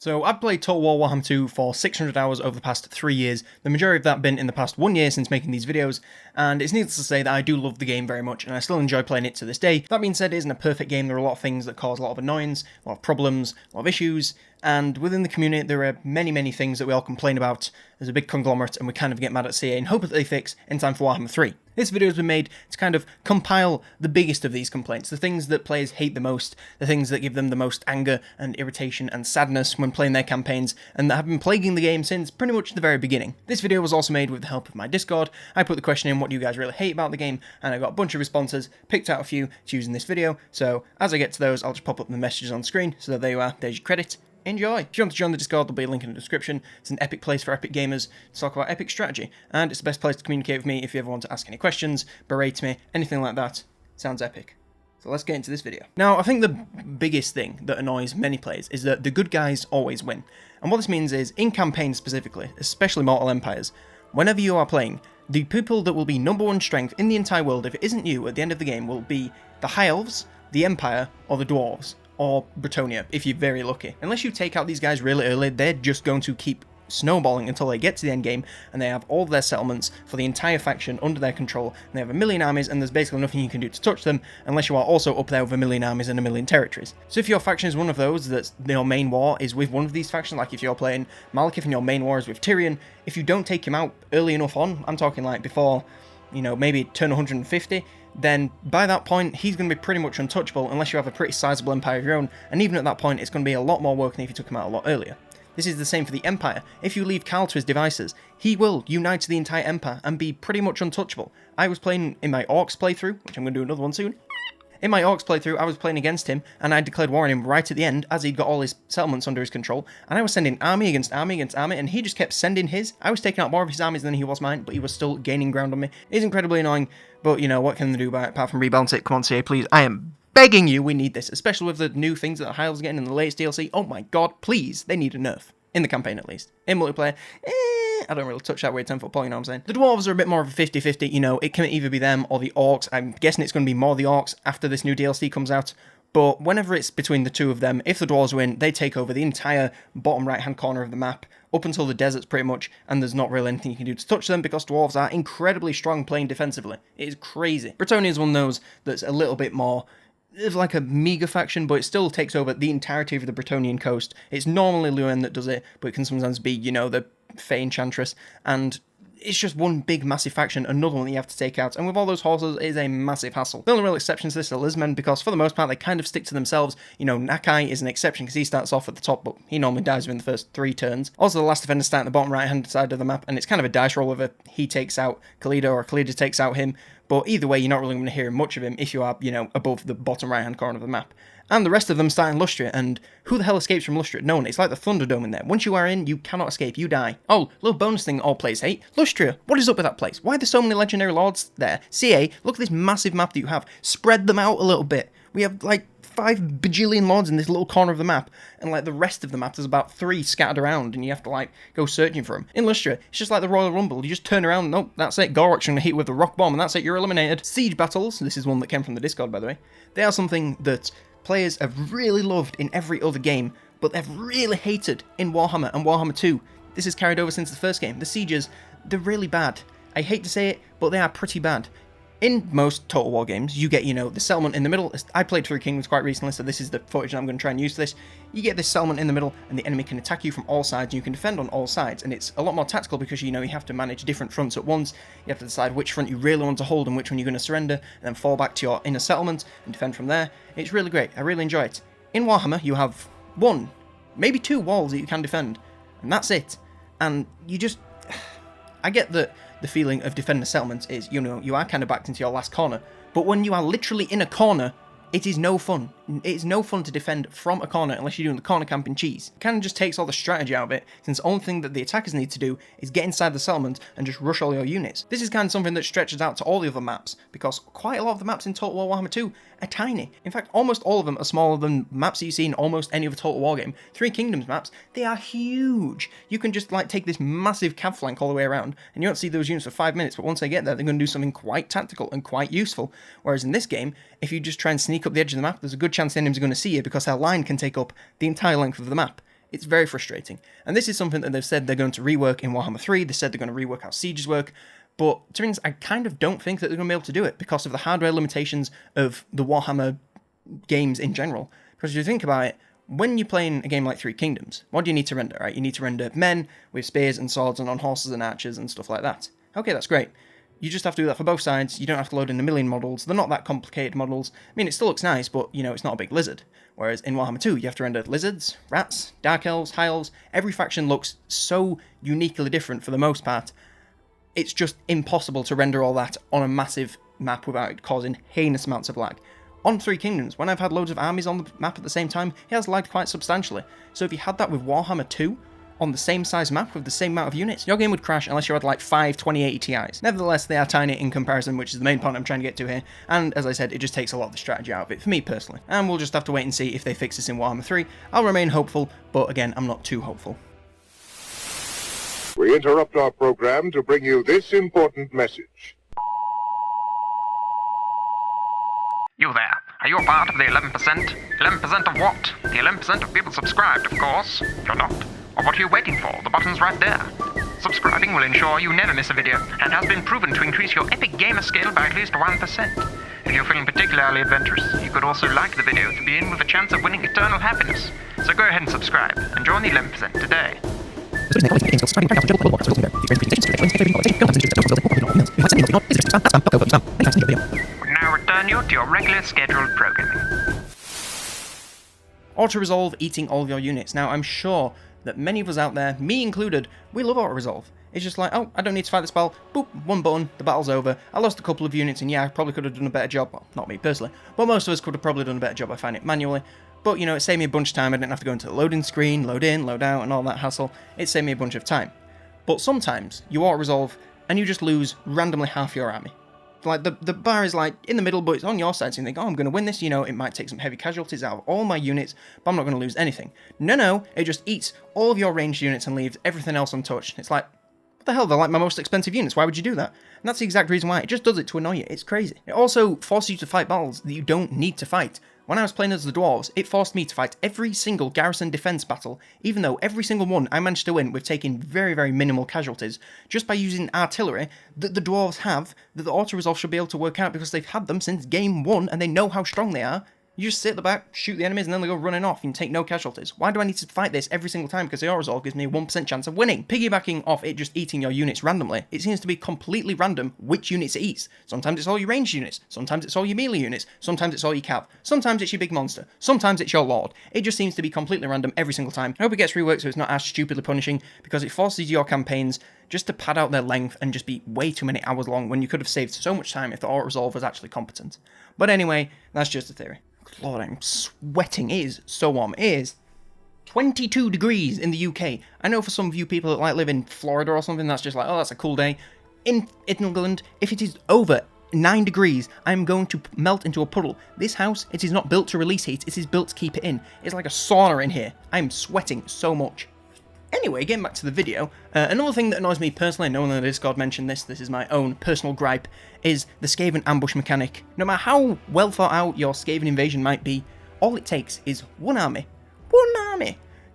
So I've played Total War Warhammer 2 for 600 hours over the past 3 years, the majority of that been in the past 1 year since making these videos, and it's needless to say that I do love the game very much, and I still enjoy playing it to this day. That being said, it isn't a perfect game. There are a lot of things that cause a lot of annoyance, a lot of problems, a lot of issues, and within the community there are many things that we all complain about. There's a big conglomerate and we kind of get mad at CA and hope that they fix in time for Warhammer 3. This video has been made to kind of compile the biggest of these complaints, the things that players hate the most, the things that give them the most anger and irritation and sadness when playing their campaigns, and that have been plaguing the game since pretty much the very beginning. This video was also made with the help of my Discord. I put the question in, what do you guys really hate about the game, and I got a bunch of responses, picked out a few to use in this video, so as I get to those I'll just pop up the messages on screen, so there you are, there's your credit. Enjoy! If you want to join the Discord, there'll be a link in the description. It's an epic place for epic gamers to talk about epic strategy, and it's the best place to communicate with me if you ever want to ask any questions, berate me, anything like that. Sounds epic. So let's get into this video. Now, I think the biggest thing that annoys many players is that the good guys always win. And what this means is, in campaigns specifically, especially Mortal Empires, whenever you are playing, the people that will be #1 strength in the entire world, if it isn't you at the end of the game, will be the High Elves, the Empire, or the Dwarves. Or Bretonia, if you're very lucky. Unless you take out these guys really early, they're just going to keep snowballing until they get to the end game, and they have all of their settlements for the entire faction under their control, and they have 1,000,000 armies, and there's basically nothing you can do to touch them, unless you are also up there with 1,000,000 armies and 1,000,000 territories. So if your faction is one of those, that's your main war is with one of these factions, like if you're playing Malekith and your main war is with Tyrion, if you don't take him out early enough on, I'm talking like before, maybe turn 150, then by that point he's going to be pretty much untouchable unless you have a pretty sizable empire of your own, and even at that point it's going to be a lot more work than if you took him out a lot earlier. This is the same for the Empire. If you leave Khal to his devices, he will unite to the entire Empire and be pretty much untouchable. I was playing in my Orcs playthrough, which I'm going to do another one soon. In my Orcs playthrough, I was playing against him, and I declared war on him right at the end, as he'd got all his settlements under his control, and I was sending army against army against army, and he just kept sending his. I was taking out more of his armies than he was mine, but he was still gaining ground on me. It's incredibly annoying, but what can they do about it apart from rebalance it? Come on, CA, please. I am begging you, we need this, especially with the new things that the High Elves are getting in the latest DLC. Oh my god, please, they need a nerf. In the campaign, at least. In multiplayer, I don't really touch that weird 10-foot pole, you know what I'm saying? The Dwarves are a bit more of a 50-50, it can either be them or the Orcs. I'm guessing it's going to be more the Orcs after this new DLC comes out, but whenever it's between the two of them, if the Dwarves win, they take over the entire bottom right-hand corner of the map, up until the deserts pretty much, and there's not really anything you can do to touch them because Dwarves are incredibly strong playing defensively. It is crazy. Bretonia is one of those that's a little bit more... It's like a meager faction, but it still takes over the entirety of the Bretonian coast. It's normally Luen that does it, but it can sometimes be, the Fey Enchantress, and it's just one big massive faction, another one that you have to take out, and with all those horses, it is a massive hassle. The only real exception to this are Lizmen, because for the most part, they kind of stick to themselves. Nakai is an exception, because he starts off at the top, but he normally dies within the first 3 turns. Also, the last defender start at the bottom right-hand side of the map, and it's kind of a dice roll whether he takes out Khalida or Khalida takes out him, but either way, you're not really going to hear much of him if you are, above the bottom right-hand corner of the map. And the rest of them start in Lustria, and who the hell escapes from Lustria? No one. It's like the Thunderdome in there. Once you are in, you cannot escape. You die. Oh, little bonus thing all players hate. Lustria. What is up with that place? Why are there so many legendary lords there? CA, look at this massive map that you have. Spread them out a little bit. We have, 5 bajillion lords in this little corner of the map, and the rest of the map, there's about 3 scattered around, and you have to go searching for them. In Lustria, it's just like the Royal Rumble. You just turn around, nope, that's it. Gorok's going to hit you with the rock bomb, and that's it. You're eliminated. Siege battles. This is one that came from the Discord, by the way. They are something that players have really loved in every other game, but they've really hated in Warhammer and Warhammer 2. This is carried over since the first game. The sieges, they're really bad. I hate to say it, but they are pretty bad. In most Total War games, you get, the settlement in the middle. I played Three Kingdoms quite recently, so this is the footage that I'm going to try and use for this. You get this settlement in the middle, and the enemy can attack you from all sides, and you can defend on all sides, and it's a lot more tactical because, you have to manage different fronts at once. You have to decide which front you really want to hold and which one you're going to surrender, and then fall back to your inner settlement and defend from there. It's really great. I really enjoy it. In Warhammer, you have 1, maybe 2 walls that you can defend, and that's it. And you just... I get that the feeling of defending a settlement is, you are kind of backed into your last corner, but when you are literally in a corner, it is no fun. It is no fun to defend from a corner unless you're doing the corner camping cheese. It kind of just takes all the strategy out of it, since the only thing that the attackers need to do is get inside the settlement and just rush all your units. This is kind of something that stretches out to all the other maps, because quite a lot of the maps in Total War Warhammer 2 are tiny. In fact, almost all of them are smaller than maps that you see in almost any other Total War game. Three Kingdoms maps, they are huge. You can just take this massive cav flank all the way around, and you don't see those units for 5 minutes, but once they get there, they're going to do something quite tactical and quite useful. Whereas in this game, if you just try and sneak up the edge of the map, there's a good chance the enemies are going to see you because their line can take up the entire length of the map. It's very frustrating. And this is something that they've said they're going to rework in Warhammer 3. They said they're going to rework how sieges work. But to be honest, I kind of don't think that they're going to be able to do it because of the hardware limitations of the Warhammer games in general. Because if you think about it, when you're playing a game like Three Kingdoms, what do you need to render, right? You need to render men with spears and swords and on horses and archers and stuff like that. Okay, that's great. You just have to do that for both sides. You don't have to load in a million models. They're not that complicated models. I mean, it still looks nice, but, you know, it's not a big lizard. Whereas in Warhammer 2, you have to render lizards, rats, dark elves, high elves. Every faction looks so uniquely different for the most part. It's just impossible to render all that on a massive map without it causing heinous amounts of lag. On Three Kingdoms, when I've had loads of armies on the map at the same time, it has lagged quite substantially. So if you had that with Warhammer 2, on the same size map with the same amount of units, your game would crash unless you had like 5 2080 Ti's. Nevertheless, they are tiny in comparison, which is the main point I'm trying to get to here, and as I said, it just takes a lot of the strategy out of it, for me personally. And we'll just have to wait and see if they fix this in Warhammer 3. I'll remain hopeful, but again, I'm not too hopeful. We interrupt our program to bring you this important message. You there, are you a part of the 11%? 11% of what? The 11% of people subscribed, of course. You're not. Or what are you waiting for? The button's right there. Subscribing will ensure you never miss a video, and has been proven to increase your epic gamer skill by at least 1%. If you're feeling particularly adventurous, you could also like the video to be in with a chance of winning eternal happiness. So go ahead and subscribe, and join the 11% today. We now return you to your regular scheduled programming. Auto-resolve eating all of your units. Now, I'm sure that many of us out there, me included, we love auto-resolve. It's just like, oh, I don't need to fight the spell, boop, one button, the battle's over. I lost a couple of units, and yeah, I probably could have done a better job. Well, not me personally, but most of us could have probably done a better job by finding it manually. But, you know, it saved me a bunch of time. I didn't have to go into the loading screen, load in, load out, and all that hassle. It saved me a bunch of time. But sometimes, you auto-resolve, and you just lose randomly half your army. Like, the bar is, like, in the middle, but it's on your side, so you think, oh, I'm going to win this, you know, it might take some heavy casualties out of all my units, but I'm not going to lose anything. No, it just eats all of your ranged units and leaves everything else untouched. It's like, what the hell, they're like my most expensive units, why would you do that? And that's the exact reason why. It just does it to annoy you, it's crazy. It also forces you to fight battles that you don't need to fight. When I was playing as the Dwarves, it forced me to fight every single garrison defense battle, even though every single one I managed to win with taking very, very minimal casualties, just by using artillery that the Dwarves have, that the auto-resolve should be able to work out because they've had them since game 1 and they know how strong they are. You just sit at the back, shoot the enemies, and then they go running off and take no casualties. Why do I need to fight this every single time? Because the auto-resolve gives me a 1% chance of winning. Piggybacking off it just eating your units randomly, it seems to be completely random which units it eats. Sometimes it's all your ranged units, sometimes it's all your melee units, sometimes it's all your cav, sometimes it's your big monster, sometimes it's your lord. It just seems to be completely random every single time. I hope it gets reworked so it's not as stupidly punishing, because it forces your campaigns just to pad out their length and just be way too many hours long when you could have saved so much time if the auto-resolve was actually competent. But anyway, that's just a theory. Lord, I'm sweating. It is so warm. It is 22 degrees in the UK. I know for some of you people that like live in Florida or something, that's just like, oh, that's a cool day. In England, if it is over 9 degrees, I'm going to melt into a puddle. This house, it is not built to release heat, it is built to keep it in. It's like a sauna in here. I'm sweating so much. Anyway, getting back to the video, another thing that annoys me personally, no one in the Discord mentioned this is my own personal gripe, is the Skaven ambush mechanic. No matter how well thought out your Skaven invasion might be, all it takes is one army,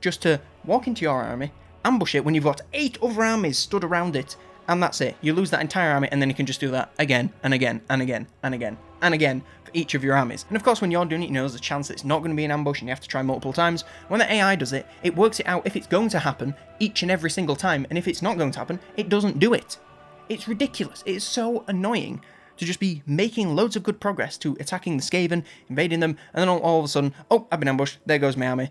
just to walk into your army, ambush it when you've got 8 other armies stood around it, and that's it. You lose that entire army, and then you can just do that again, and again, and again, and again, and again, for each of your armies. And of course, when you're doing it, you know there's a chance that it's not going to be an ambush, and you have to try multiple times. When the AI does it, it works it out if it's going to happen each and every single time, and if it's not going to happen, it doesn't do it. It's ridiculous. It is so annoying to just be making loads of good progress to attacking the Skaven, invading them, and then all of a sudden, oh, I've been ambushed, there goes my army.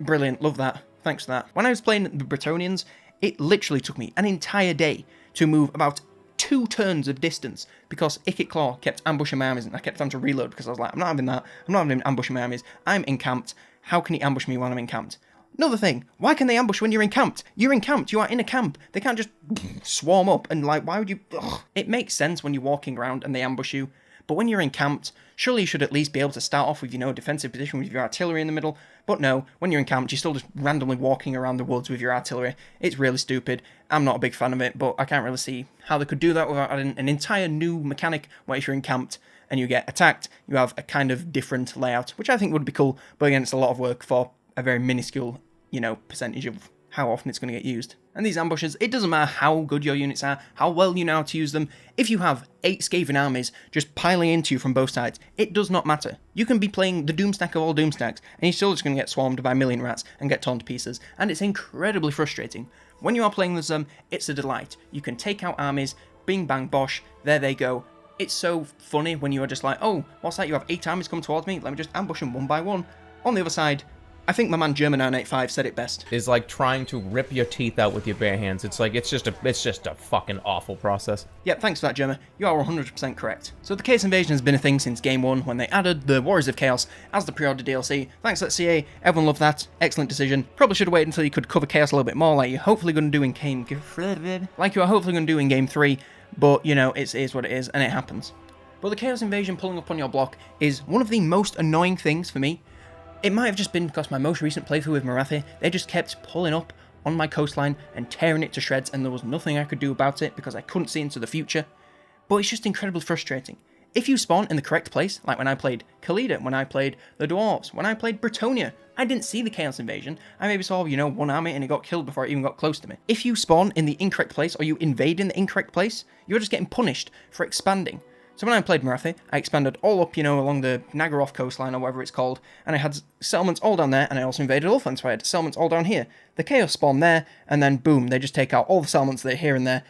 Brilliant, love that, thanks for that. When I was playing the Bretonnians, it literally took me an entire day to move about 2 turns of distance because Ikit Claw kept ambushing my armies and I kept having to reload because I was like, I'm not having that, I'm not having him ambushing my armies, I'm encamped, how can he ambush me when I'm encamped? Another thing, why can they ambush when you're encamped? You're encamped, you are in a camp. They can't just swarm up and like, why would you... Ugh. It makes sense when you're walking around and they ambush you, but when you're encamped, surely you should at least be able to start off with, you know, a defensive position with your artillery in the middle. But no, when you're encamped, you're still just randomly walking around the woods with your artillery. It's really stupid. I'm not a big fan of it, but I can't really see how they could do that without adding an entire new mechanic where if you're encamped and you get attacked, you have a kind of different layout, which I think would be cool, but again, it's a lot of work for a very minuscule you know, percentage of how often it's going to get used. And these ambushes, it doesn't matter how good your units are, how well you know how to use them. If you have 8 Skaven armies just piling into you from both sides, it does not matter. You can be playing the Doomstack of all Doomstacks, and you're still just going to get swarmed by a million rats and get torn to pieces, and it's incredibly frustrating. When you are playing with them, it's a delight. You can take out armies, bing bang bosh, there they go. It's so funny when you are just like, oh, what's that, you have 8 armies come towards me, let me just ambush them one by one. On the other side, I think my man German985 said it best. Is like trying to rip your teeth out with your bare hands. It's like, it's just a fucking awful process. Yep, thanks for that, German. You are 100% correct. So the Chaos Invasion has been a thing since Game 1 when they added the Warriors of Chaos as the pre-order DLC. Thanks to CA, everyone loved that. Excellent decision. Probably should have waited until you could cover Chaos a little bit more like you're hopefully going to do in Game 3, but you know, it is what it is and it happens. But the Chaos Invasion pulling up on your block is one of the most annoying things for me. It might have just been because my most recent playthrough with Marathi, they just kept pulling up on my coastline and tearing it to shreds, and there was nothing I could do about it because I couldn't see into the future. But it's just incredibly frustrating. If you spawn in the correct place, like when I played Khalida, when I played the Dwarves, when I played Bretonia, I didn't see the Chaos Invasion. I maybe saw, you know, one army and it got killed before it even got close to me. If you spawn in the incorrect place or you invade in the incorrect place, you're just getting punished for expanding. So when I played Marathi, I expanded all up, you know, along the Nagaroth coastline or whatever it's called, and I had settlements all down there, and I also invaded Ulfland, so I had settlements all down here. The Chaos spawn there, and then boom, they just take out all the settlements that are here and there.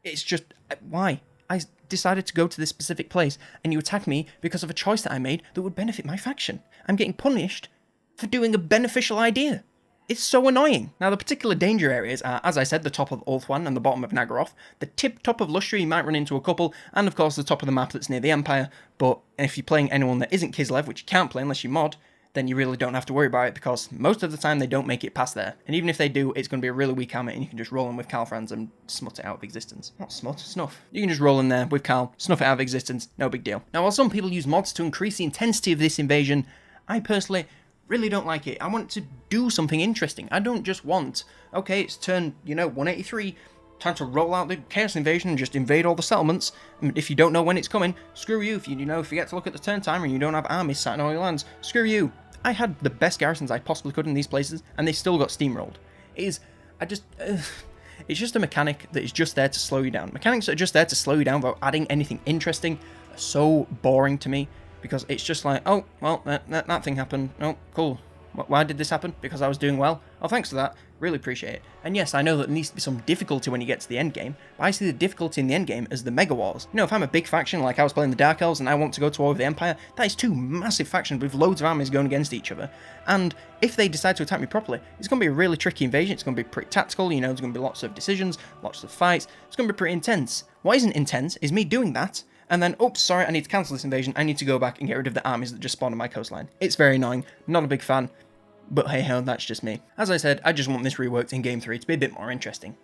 It's just, why? I decided to go to this specific place, and you attack me because of a choice that I made that would benefit my faction. I'm getting punished for doing a beneficial idea. It's so annoying. Now, the particular danger areas are, as I said, the top of Ulthuan and the bottom of Nagaroth, the top of Lustria, you might run into a couple, and of course the top of the map that's near the Empire, but if you're playing anyone that isn't Kislev, which you can't play unless you mod, then you really don't have to worry about it, because most of the time they don't make it past there. And even if they do, it's going to be a really weak army, and you can just roll in with Calfrans and smut it out of existence. Not smut, snuff. You can just roll in there with Cal, snuff it out of existence, no big deal. Now, while some people use mods to increase the intensity of this invasion, I personally really don't like it. I want to do something interesting. I don't just want, okay, it's turn, you know, 183, time to roll out the Chaos Invasion and just invade all the settlements. And if you don't know when it's coming, screw you. If you know, forget to look at the turn timer and you don't have armies sat in all your lands, screw you. I had the best garrisons I possibly could in these places, and they still got steamrolled. It's just a mechanic that is just there to slow you down. Mechanics that are just there to slow you down without adding anything interesting are so boring to me. Because it's just like, oh, well, that thing happened. Oh, cool. Why did this happen? Because I was doing well? Oh, thanks for that. Really appreciate it. And yes, I know that there needs to be some difficulty when you get to the end game, but I see the difficulty in the end game as the Mega Wars. You know, if I'm a big faction like I was playing the Dark Elves and I want to go to war with the Empire, that is 2 massive factions with loads of armies going against each other. And if they decide to attack me properly, it's going to be a really tricky invasion. It's going to be pretty tactical. You know, there's going to be lots of decisions, lots of fights. It's going to be pretty intense. What isn't intense is me doing that, and then, oops, sorry, I need to cancel this invasion. I need to go back and get rid of the armies that just spawned on my coastline. It's very annoying. Not a big fan. But hey ho, that's just me. As I said, I just want this reworked in Game 3 to be a bit more interesting.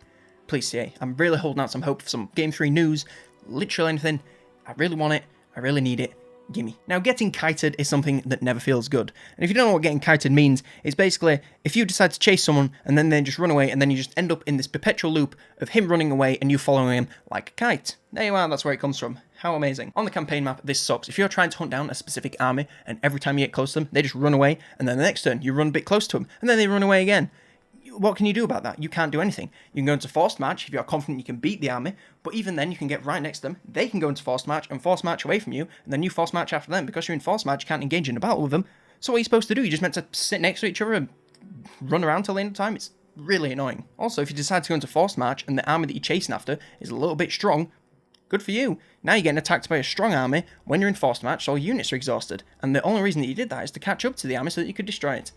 Please, CA, I'm really holding out some hope for some Game 3 news. Literally anything. I really want it. I really need it. Gimme. Now, getting kited is something that never feels good. And if you don't know what getting kited means, it's basically if you decide to chase someone and then they just run away and then you just end up in this perpetual loop of him running away and you following him like a kite. There you are, that's where it comes from. How amazing. On the campaign map, this sucks. If you're trying to hunt down a specific army and every time you get close to them, they just run away, and then the next turn you run a bit close to them and then they run away again. What can you do about that? You can't do anything. You can go into forced march if you're confident you can beat the army, but even then you can get right next to them. They can go into forced march and force march away from you, and then you force march after them. Because you're in forced march, you can't engage in a battle with them. So what are you supposed to do? You're just meant to sit next to each other and run around till the end of time? It's really annoying. Also, if you decide to go into forced march and the army that you're chasing after is a little bit strong, good for you. Now you're getting attacked by a strong army when you're in forced march, so all units are exhausted. And the only reason that you did that is to catch up to the army so that you could destroy it.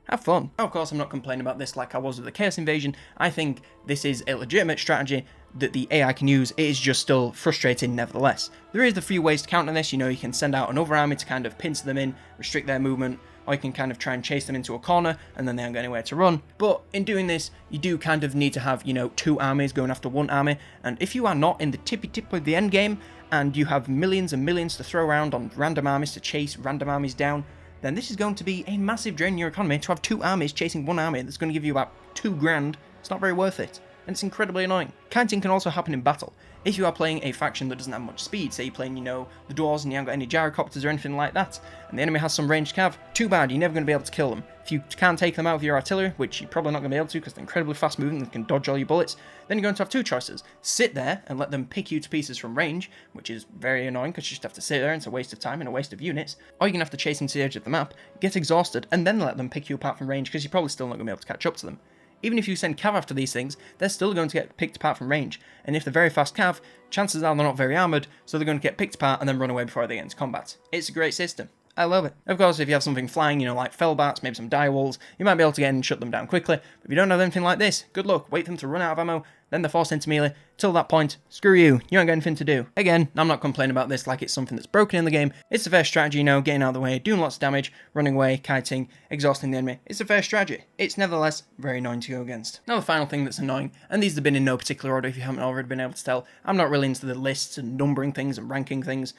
Have fun. Now, of course, I'm not complaining about this like I was with the Chaos Invasion. I think this is a legitimate strategy that the AI can use. It is just still frustrating nevertheless. There is a few ways to counter this. You know, you can send out another army to kind of pincer them in, restrict their movement, or you can kind of try and chase them into a corner and then they haven't got anywhere to run. But in doing this, you do kind of need to have, you know, 2 armies going after 1 army. And if you are not in the tippy tip of the end game and you have millions and millions to throw around on random armies to chase random armies down, then this is going to be a massive drain in your economy to have 2 armies chasing 1 army that's going to give you about 2 grand. It's not very worth it. and it's incredibly annoying. Kiting can also happen in battle. If you are playing a faction that doesn't have much speed, say you're playing, the dwarves and you haven't got any gyrocopters or anything like that, and the enemy has some ranged cav, too bad, you're never going to be able to kill them. If you can't take them out with your artillery, which you're probably not going to be able to because they're incredibly fast moving and can dodge all your bullets, then you're going to have two choices. Sit there and let them pick you to pieces from range, which is very annoying because you just have to sit there and it's a waste of time and a waste of units, or you're going to have to chase them to the edge of the map, get exhausted, and then let them pick you apart from range because you're probably still not going to be able to catch up to them. Even if you send cav after these things, they're still going to get picked apart from range, and if they're very fast cav, chances are they're not very armoured, so they're going to get picked apart and then run away before they get into combat. It's a great system. I love it. Of course, if you have something flying, like fellbats, maybe some direwolves, you might be able to get in and shut them down quickly, but if you don't have anything like this, good luck, wait for them to run out of ammo, then they're forced into melee. Till that point, screw you, you ain't got anything to do. Again, I'm not complaining about this like it's something that's broken in the game. It's a fair strategy, getting out of the way, doing lots of damage, running away, kiting, exhausting the enemy. It's a fair strategy. It's nevertheless very annoying to go against. Now the final thing that's annoying, and these have been in no particular order if you haven't already been able to tell, I'm not really into the lists and numbering things and ranking things.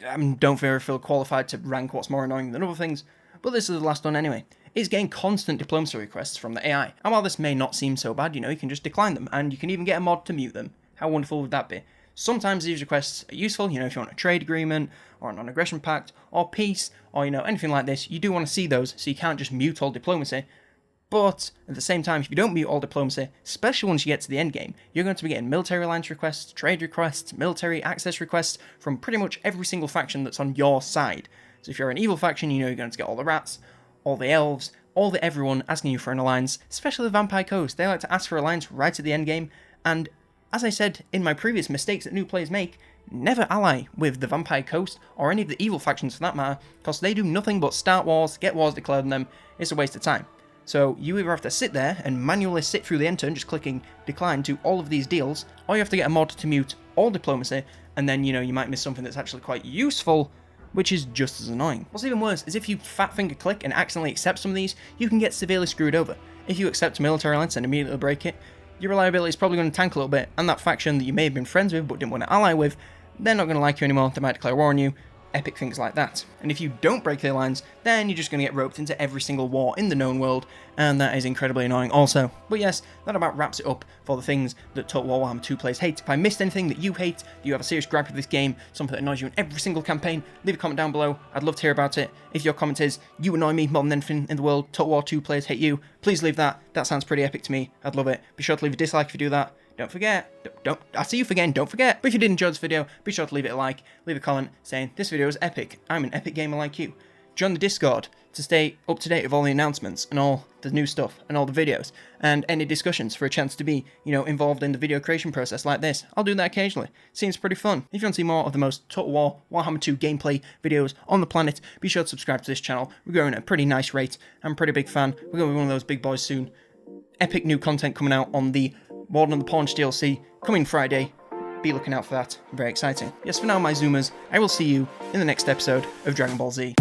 I don't feel qualified to rank what's more annoying than other things, but this is the last one anyway. It's getting constant diplomacy requests from the AI, and while this may not seem so bad, you can just decline them, and you can even get a mod to mute them. How wonderful would that be? Sometimes these requests are useful, if you want a trade agreement, or a non-aggression pact, or peace, or anything like this, you do want to see those, so you can't just mute all diplomacy. But at the same time, if you don't mute all diplomacy, especially once you get to the end game, you're going to be getting military alliance requests, trade requests, military access requests from pretty much every single faction that's on your side. So if you're an evil faction, you're going to get all the rats, all the elves, all the everyone asking you for an alliance, especially the Vampire Coast. They like to ask for alliance right at the end game, and as I said in my previous mistakes that new players make, never ally with the Vampire Coast or any of the evil factions for that matter, because they do nothing but start wars, get wars declared on them. It's a waste of time. So you either have to sit there and manually sit through the end turn, just clicking decline to all of these deals, or you have to get a mod to mute all diplomacy, and then you might miss something that's actually quite useful, which is just as annoying. What's even worse is if you fat finger click and accidentally accept some of these, you can get severely screwed over. If you accept a military alliance and immediately break it, your reliability is probably going to tank a little bit, and that faction that you may have been friends with but didn't want to ally with, they're not going to like you anymore, they might declare war on you, epic things like that. And if you don't break the alliance, then you're just going to get roped into every single war in the known world, and that is incredibly annoying also. But yes, that about wraps it up for the things that Total War Warhammer 2 players hate. If I missed anything that you hate, that you have a serious gripe with this game, something that annoys you in every single campaign, leave a comment down below. I'd love to hear about it. If your comment is, you annoy me more than anything in the world, Total War 2 players hate you, please leave that. That sounds pretty epic to me. I'd love it. Be sure to leave a dislike if you do that. Don't forget, I see you again, don't forget. But if you did enjoy this video, be sure to leave it a like, leave a comment saying, this video is epic, I'm an epic gamer like you. Join the Discord to stay up to date with all the announcements and all the new stuff and all the videos, and any discussions for a chance to be, involved in the video creation process like this. I'll do that occasionally. Seems pretty fun. If you want to see more of the most Total War Warhammer 2 gameplay videos on the planet, be sure to subscribe to this channel. We're growing at a pretty nice rate. I'm a pretty big fan. We're going to be one of those big boys soon. Epic new content coming out on the Warden of the Paunch DLC, coming Friday. Be looking out for that. Very exciting. Yes, for now, my Zoomers, I will see you in the next episode of Dragon Ball Z.